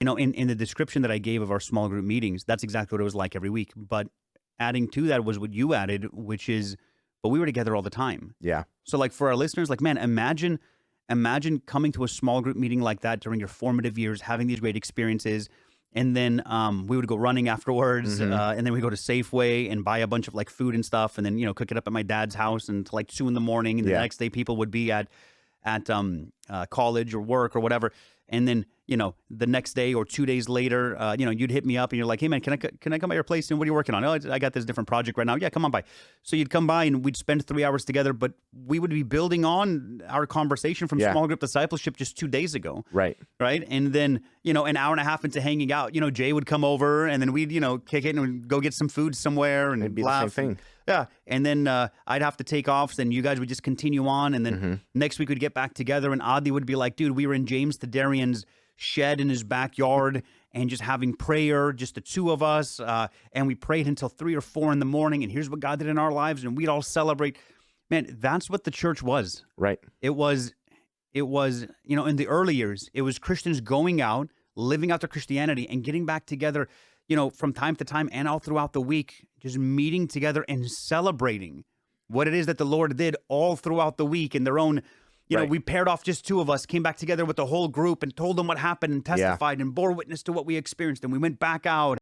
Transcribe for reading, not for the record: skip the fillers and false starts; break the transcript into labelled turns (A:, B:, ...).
A: In the description that I gave of our small group meetings, that's exactly what it was like every week. But adding to that was what you added, which is, but we were together all the time.
B: Yeah.
A: So like for our listeners, like, man, imagine coming to a small group meeting like that during your formative years, having these great experiences. And then we would go running afterwards, and then we go to Safeway and buy a bunch of like food and stuff, and then cook it up at my dad's house until like 2 a.m. And the next day people would be at college or work or whatever. And then, the next day or 2 days later, you'd hit me up and you're like, hey man, can I come by your place? And what are you working on? Oh, I got this different project right now. Yeah, come on by. So you'd come by and we'd spend 3 hours together, but we would be building on our conversation from small group discipleship just 2 days ago.
B: Right.
A: Right. And then, an hour and a half into hanging out, Jay would come over and then we'd, kick it and we'd go get some food somewhere and
B: It'd be
A: laugh.
B: the same thing.
A: Yeah. And then I'd have to take off. So then you guys would just continue on. And then next week we'd get back together and Adi would be like, dude, we were in James Toderean's shed in his backyard and just having prayer, just the two of us. And we prayed until 3 or 4 a.m. And here's what God did in our lives. And we'd all celebrate. Man, that's what the church was.
B: Right.
A: It was, in the early years, it was Christians going out, living out their Christianity and getting back together, from time to time and all throughout the week, just meeting together and celebrating what it is that the Lord did all throughout the week in their own. We paired off just 2 of us, came back together with the whole group and told them what happened and testified and bore witness to what we experienced. And we went back out